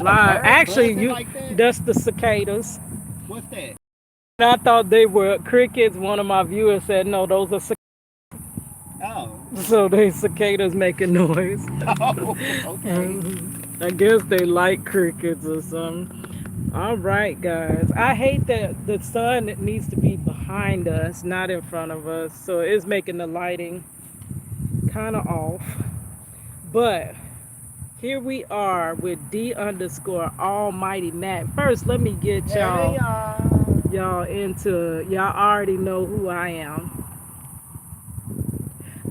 Actually, Like that? that's the cicadas. What's that? I thought they were crickets. One of my viewers said no, those are Oh. so they cicadas making noise. Oh, okay. I guess they like crickets or something. All right, guys. I hate that the sun needs to be behind us, not in front of us. So it's making the lighting kind of off. But here we are with D underscore Almighty Matt. First, let me get Hey, y'all. y'all into y'all already know who I am.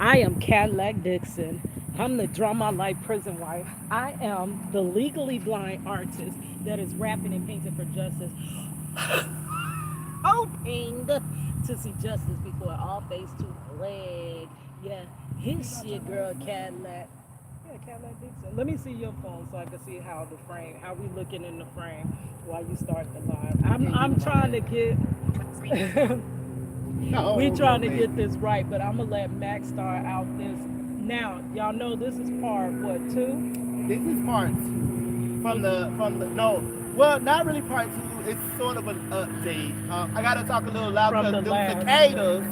I am Cadillac Dixon. I'm the Drama Life Prison Wife. I am the legally blind artist that is rapping and painting for justice, hoping to see justice before all face to flag. Yeah, his shit, girl, Cadillac. Yeah, Cadillac Dixon. Let me see your phone so I can see how the frame, how we looking in the frame while you start the live. I'm trying to get. We Oh, trying to man. get this right, but I'm gonna let Max start out this. Now, y'all know this is part what 2 This is part two from the no. Well, not really part two. It's sort of an update. I gotta talk a little loud from because the them last cicadas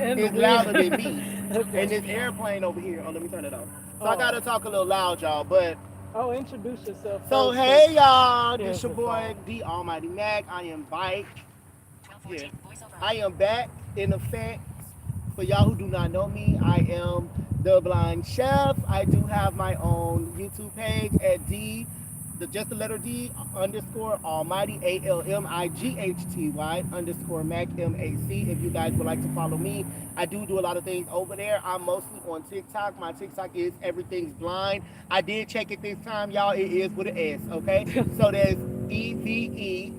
in the is louder than wind. me. And Okay. this airplane over here. Oh, let me turn it off. So I Oh, gotta talk a little loud, y'all. But oh, introduce yourself so first, hey, cause y'all. This there's your the boy phone. D Almighty Mac. I am bike. Yeah. I am back in effect. For y'all who do not know me, I am the blind chef. I do have my own YouTube page at just the letter D underscore Almighty ALMIGHTY underscore Mac MAC. If you guys would like to follow me, I do a lot of things over there. I'm mostly on TikTok. My TikTok is everything's blind. I did check it this time, y'all. It is with an S. Okay, so there's EVERTE.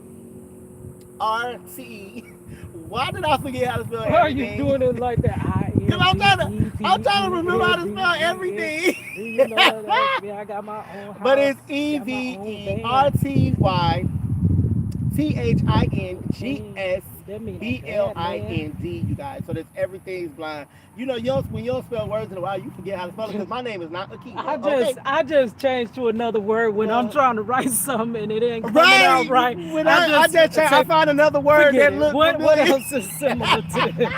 Why did I forget how to spell Why are you everything? doing it like that? I Cause N G E P I'm trying to E remember L how to D spell E S. everything. You know that's me. I got my own But house, it's E got my V own E R van. T Y Mm, that mean a bad man. THINGSBLIND, you guys. So that's everything's blind. You know, when you don't spell words in a while, you forget how to spell it. Because my name is not I Akiva. Okay. just I just changed to another word when I'm Well, trying to write something and it ain't coming out right. right. When I I just just I say found another word forget that it. looked What familiar. else is similar to this?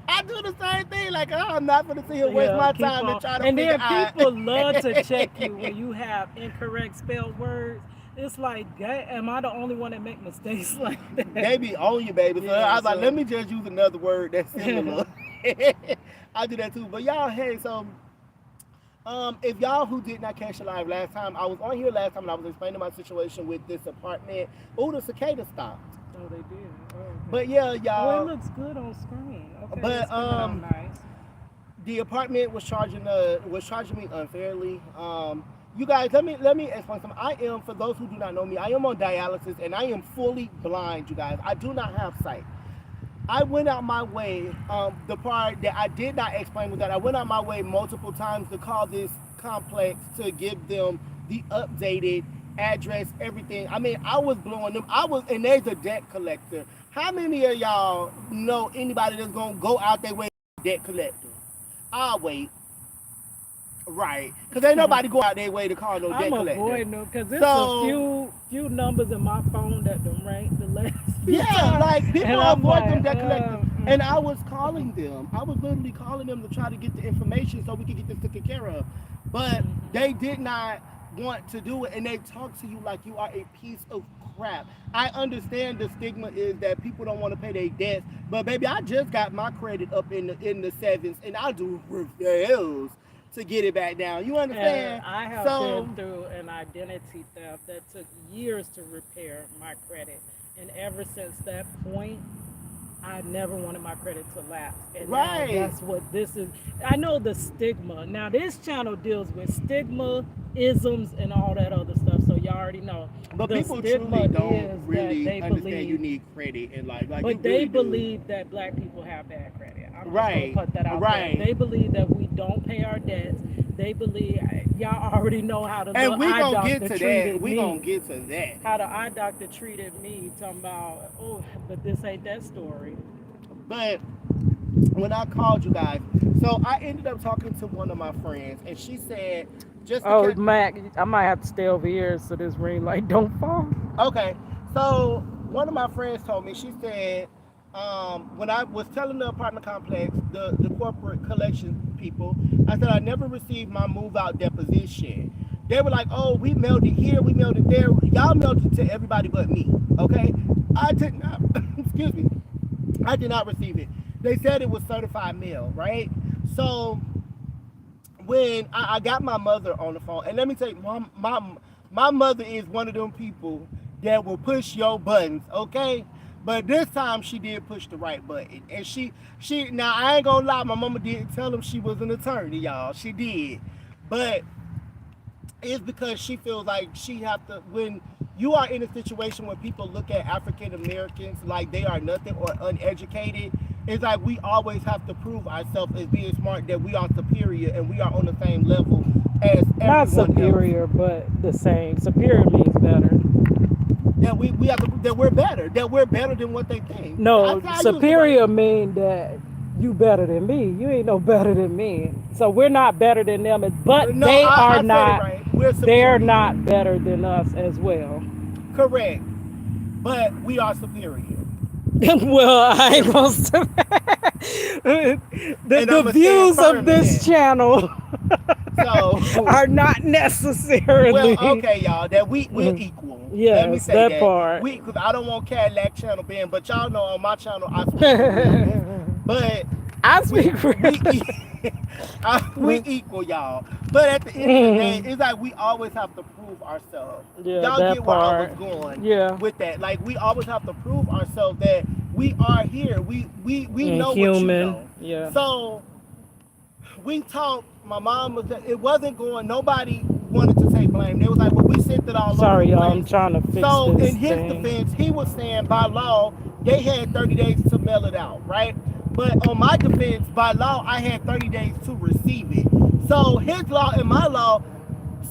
I do the same thing. Like, oh, I'm not going to sit here and waste Yeah, my keep time and on. try to And figure then out. people love to check you when you have incorrect spelled words. It's like, am I the only one that make mistakes like that? They be on you, baby. So I Yeah, was like, let so me just use another word that's similar. I do that too. But y'all, hey, so if y'all who did not catch the live last time, I was on here last time and I was explaining my situation with this apartment. Oh, the cicada stopped. oh, they did. Oh, But okay. yeah, Oh, it y'all. looks good on screen. Okay, But it's coming out nice. the apartment was charging me unfairly. You guys, let me explain something. I am, for those who do not know me, I am on dialysis and I am fully blind. You guys, I do not have sight. I went out my way. The part that I did not explain was that I went out my way multiple times to call this complex to give them the updated address, everything. I mean, I was blowing them. And there's a debt collector. How many of y'all know anybody that's gonna go out their way to debt collector? I'll wait. Right, because ain't nobody go out their way to call no I'm debt collector. avoiding them because it's a So few numbers in my phone that done rang the last few yeah, times, like people and I'm avoid like, them debt collectors. And I was calling them. I was literally calling them to try to get the information so we could get this taken care of. But they did not want to do it and they talk to you like you are a piece of crap. I understand the stigma is that people don't want to pay their debts, but baby, I just got my credit up in the sevens and I do refuse to get it back down. You and understand? I have been So through an identity theft that took years to repair my credit, and ever since that point, I never wanted my credit to lapse. And now right. that's what this is. I know the stigma. Now this channel deals with stigma, isms, and all that other stuff. So y'all already know. But The people truly stigma don't is that really they understand you believe, need credit in life. Like you but they really do. believe that black people have bad credit. I'm just gonna Right. put that out there. Right. They believe that we don't pay our debts. They believe y'all already know how the And little we eye gonna get doctor to that. treated We gonna me. get to that. How the eye doctor treated me, talking about, oh, but this ain't that story. But when I called you guys. So I ended up talking to one of my friends, and she said, just to Oh, catch. Mac, I might have to stay over here so this ring light don't fall. Okay, so one of my friends told me, she said, when I was telling the apartment complex, the corporate collection people, I said I never received my move out deposition. They were like, oh, we mailed it here, we mailed it there. Y'all mailed it to everybody but me. Okay, I did not. Excuse me, I did not receive it. They said it was certified mail, right? So when I got my mother on the phone, and let me tell you, my mother is one of them people that will push your buttons, okay? But this time she did push the right button, and she now I ain't gonna lie, my mama didn't tell him she was an attorney, y'all. She did, but it's because she feels like she have to when you are in a situation where people look at African Americans like they are nothing or uneducated. It's like we always have to prove ourselves as being smart, that we are superior and we are on the same level as Not everyone else. superior, but the same. Superior means better. We have to, that we're better than what they think. No, I use the right. superior mean that you better than me. You ain't no better than me. So we're not better than them, but No, they are I said it not. right. We're They're superior. not better than us as well. Correct. But we are superior. Well, I ain't gonna And the I'm going to stand views of firm in this that. channel So, are not well, necessarily. okay, y'all, that we're equal. Let me Yes, say that that. part. Because I don't want Cadillac channel banned, but y'all know on my channel I speak for realness. But I we speak for. we we equal, y'all. But at the end of the day, it's like we always have to prove ourselves. Yeah, Y'all that get where I was part. going Yeah, with that. Like we always have to prove ourselves that we are here. We and know what you human. know. Yeah. So we talked. My mom was. It wasn't going. Nobody wanted to take blame. They was like, "Well, we sent it all over the Sorry, y'all. I'm place." trying to fix So, this in his thing. defense, he was saying by law they had 30 days to mail it out, right? But on my defense, by law, I had 30 days to receive it. So his law and my law,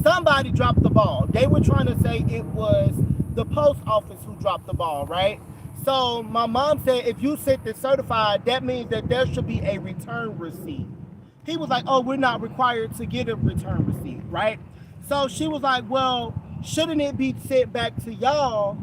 somebody dropped the ball. They were trying to say it was the post office who dropped the ball, right? So my mom said, if you sent it certified, that means that there should be a return receipt. He was like, oh, we're not required to get a return receipt, right? So she was like, well, shouldn't it be sent back to y'all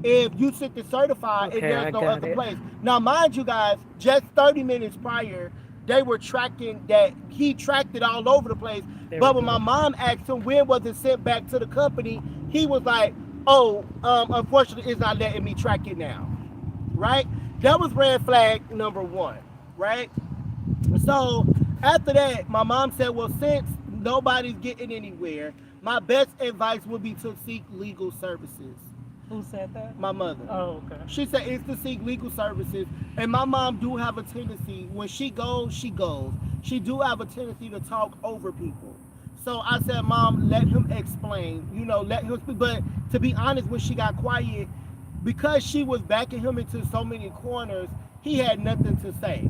if you sent it certified and Okay, there's I no got other it. place? Now, mind you guys, just 30 minutes prior, they were tracking that he tracked it all over the place. There we But when my go. mom asked him when was it sent back to the company, he was like, oh, unfortunately, it's not letting me track it now, right? That was red flag number one, right? So after that, my mom said, well, since nobody's getting anywhere, my best advice would be to seek legal services. Who said that? My mother. Oh, okay. She said it's to seek legal services. And my mom do have a tendency, when she goes, she goes. She do have a tendency to talk over people. So I said, Mom, let him explain. Let him speak. But to be honest, when she got quiet, because she was backing him into so many corners, he had nothing to say.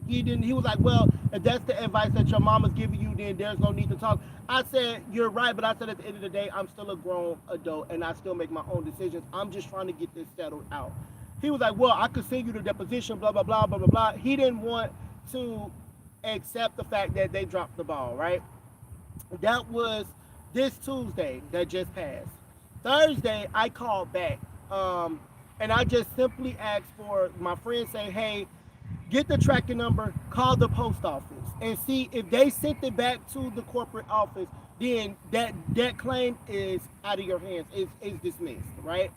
He didn't. He was like, "Well, if that's the advice that your mama's giving you, then there's no need to talk." I said, "You're right," but I said at the end of the day, I'm still a grown adult and I still make my own decisions. I'm just trying to get this settled out. He was like, "Well, I could send you the deposition, blah blah blah blah blah blah." He didn't want to accept the fact that they dropped the ball. Right? That was this Tuesday that just passed. Thursday, I called back, and I just simply asked for my friend saying, "Hey, get the tracking number, call the post office, and see if they sent it back to the corporate office. Then that claim is out of your hands. Is dismissed, right?"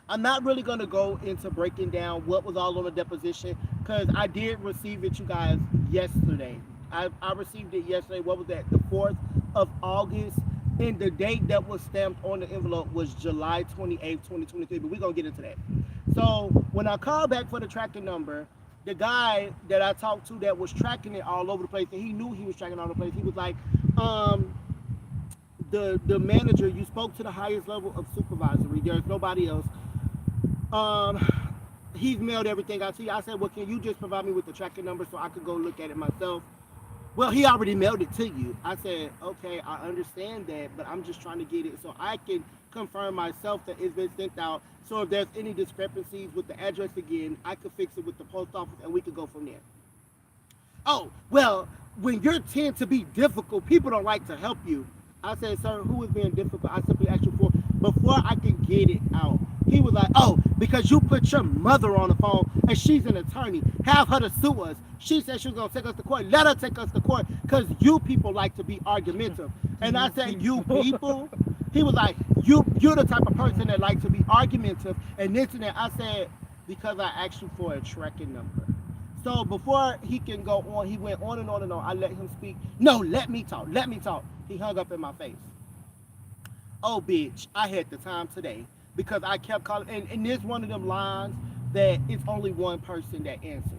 I'm not really gonna go into breaking down what was all on the deposition because I did receive it, you guys, yesterday. I received it yesterday. What was that? The 4th of August. And the date that was stamped on the envelope was July 28th, 2023. But we're gonna get into that. So when I called back for the tracking number, the guy that I talked to that was tracking it all over the place, and he knew he was tracking all over the place. He was like, um, the manager, you spoke to the highest level of supervisory. There's nobody else. Um, he's mailed everything out to you. I said, well, can you just provide me with the tracking number so I could go look at it myself? Well, he already mailed it to you. I said, okay, I understand that, but I'm just trying to get it so I can confirm myself that it's been sent out. So if there's any discrepancies with the address again, I could fix it with the post office and we could go from there. Oh, well, when you tend to be difficult, people don't like to help you. I said, sir, who is being difficult? I simply asked you for before I can get it out. He was like, oh, because you put your mother on the phone and she's an attorney. Have her to sue us. She said she was going to take us to court. Let her take us to court because you people like to be argumentative. And I You said, you people. people? He was like, you're the type of person that likes to be argumentative. And this and that. I said, because I asked you for a tracking number. So before he can go on, he went on and on and on. I let him speak. No, let me talk. Let me talk. He hung up in my face. Oh, bitch, I had the time today because I kept calling. And there's one of them lines that it's only one person that answers.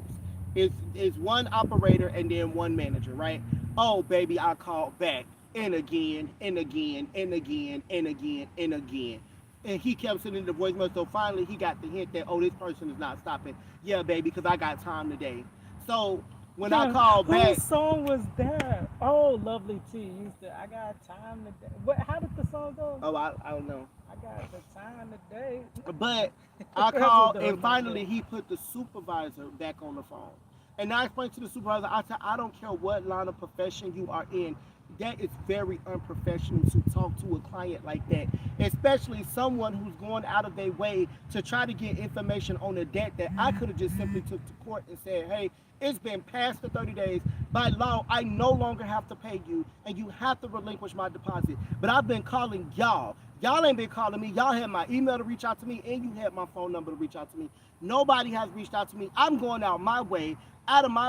It's one operator and then one manager, right? Oh, baby, I called back and again and again and again and again and again. And he kept sending the voicemail. So finally, he got the hint that, oh, this person is not stopping. Yeah, baby, because I got time today. So when I called back, Whose song was that? Oh, Lovely T used to. I got time today. What? How did the song go? oh, I don't know. I got the time today. But I That's what called, that and was my finally he put the supervisor back on the phone. And I explained to the supervisor, I said, I don't care what line of profession you are in. That is very unprofessional to talk to a client like that, especially someone who's going out of their way to try to get information on a debt that I could have just simply took to court and said, hey, it's been past the 30 days. By law, I no longer have to pay you, and you have to relinquish my deposit. But I've been calling y'all. Y'all ain't been calling me. Y'all had my email to reach out to me, and you had my phone number to reach out to me. Nobody has reached out to me. I'm going out of my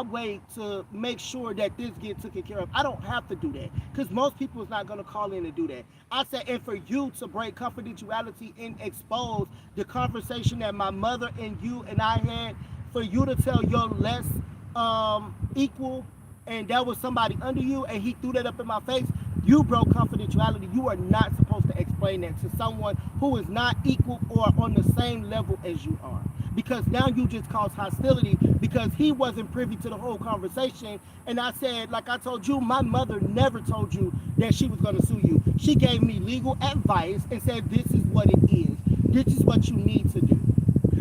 way to make sure that this gets taken care of. I don't have to do that because most people is not going to call in and do that. I said, and for you to break confidentiality and expose the conversation that my mother and you and I had, for you to tell your less equal, and that was somebody under you, and he threw that up in my face. You broke confidentiality. You are not supposed to explain that to someone who is not equal or on the same level as you are. Because now you just caused hostility because he wasn't privy to the whole conversation. And I said, like I told you, my mother never told you that she was going to sue you. She gave me legal advice and said, this is what it is. This is what you need to do.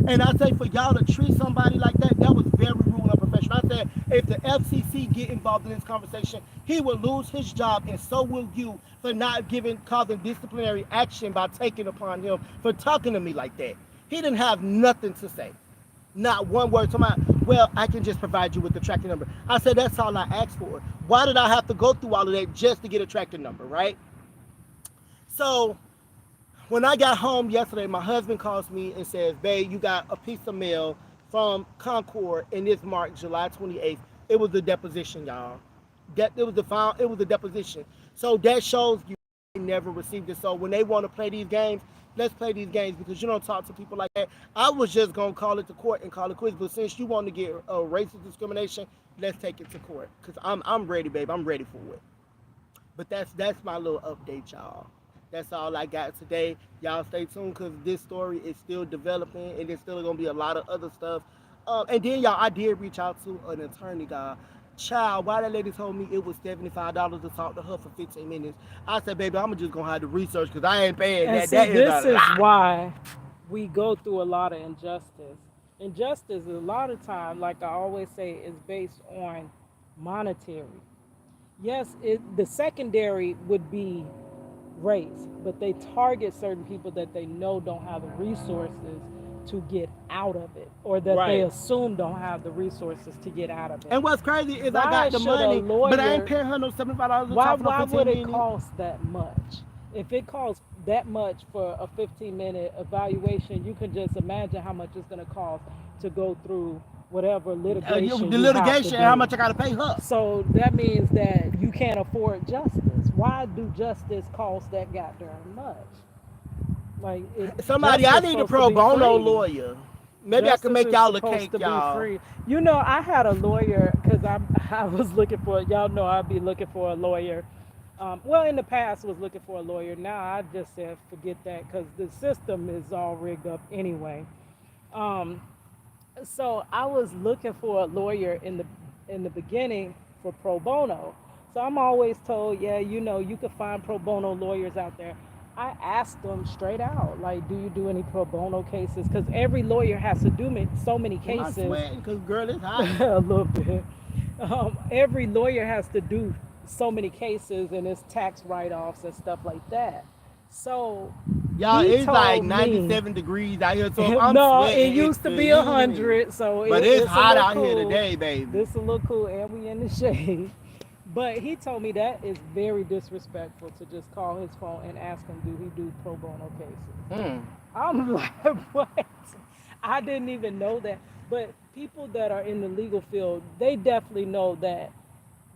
And I say for y'all to treat somebody like that, that was very rude and unprofessional. I said, if the FCC get involved in this conversation, he will lose his job, and so will you for not causing disciplinary action by taking upon him for talking to me like that. He didn't have nothing to say. Not one word to my, well, I can just provide you with the tracking number. I said, that's all I asked for. Why did I have to go through all of that just to get a tracking number, right? So when I got home yesterday, my husband calls me and says, babe, you got a piece of mail from Concord, and it's marked July 28th. It was the deposition, y'all. It was the deposition. So that shows you they never received it. So when they want to play these games, let's play these games because you don't talk to people like that. I was just gonna call it to court and call it quits, but since you want to get racist discrimination, let's take it to court because I'm ready, babe. I'm ready for it. But that's my little update, y'all. That's all I got today. Y'all stay tuned because this story is still developing and there's still gonna be a lot of other stuff. And then y'all, I did reach out to an attorney, guy. Child, why that lady told me it was $75 to talk to her for 15 minutes. I said, baby, I'm just gonna have to research because I ain't paying And that. see, That is this a is lot. why we go through a lot of injustice. Injustice, a lot of time, like I always say, is based on monetary. Yes, the secondary would be race, but they target certain people that they know don't have the resources to get out of it, or that they Right. assume don't have the resources to get out of it. And what's crazy is I Why got the should a money, but I ain't lawyer paying her no $75 to why talk for no why 15 would it minutes. cost that much? If it costs that much for a 15-minute evaluation, you can just imagine how much it's going to cost to go through whatever litigation The you have to litigation and how do. much I gotta pay her. So that means that you can't afford justice. Why do justice cost that goddamn much? Like Somebody, I justice need a supposed to pro be bono free. lawyer. Maybe I can Justice make is y'all a supposed cake, to be y'all. free. You know, I had a lawyer because I was looking for, y'all know I'd be looking for a lawyer. Well, in the past was looking for a lawyer. Now I just said forget that because the system is all rigged up anyway. Um, so I was looking for a lawyer in the beginning for pro bono. So I'm always told, yeah, you know, you can find pro bono lawyers out there. I asked them straight out, like, do you do any pro bono cases? Because every lawyer has to do so many Am I cases. sweating? Cause girl, it's hot. A little bit. Every lawyer has to do so many cases and it's tax write-offs and stuff like that. So Y'all, he it's like told me, 97 degrees out here, so if I'm no, it sweating, it's used to the be a humidity. hundred, so But it's it's a hot little out here cool. today, baby. This a little cool, and we in the shade. But he told me that is very disrespectful to just call his phone and ask him, do he do pro bono cases? Mm. I'm like, what? I didn't even know that. But people that are in the legal field, they definitely know that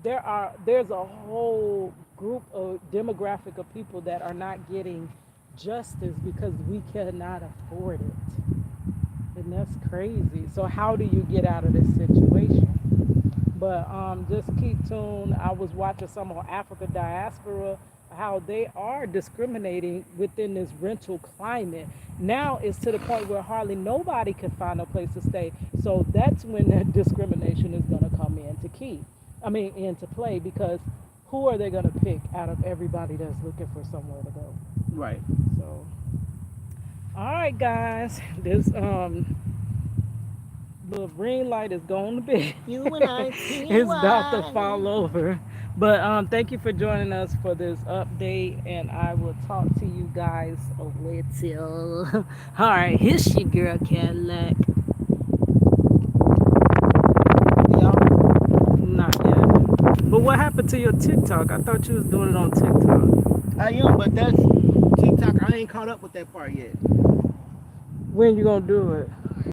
there's a whole group of demographic of people that are not getting justice because we cannot afford it. And that's crazy. So how do you get out of this situation? But just keep tuned. I was watching some on Africa diaspora, how they are discriminating within this rental climate. Now it's to the point where hardly nobody can find a place to stay. So that's when that discrimination is going to come into key. I mean, into play because who are they going to pick out of everybody that's looking for somewhere to go? Right. So, all right, guys, this the green light is going to be it's about to UNITY. fall over. But thank you for joining us for this update, and I will talk to you guys a little. All right, here's your girl Cadillac. Y'all, Not yet. But what happened to your TikTok? I thought you was doing it on TikTok. I am, but that's TikTok. I ain't caught up with that part yet. When you gonna do it?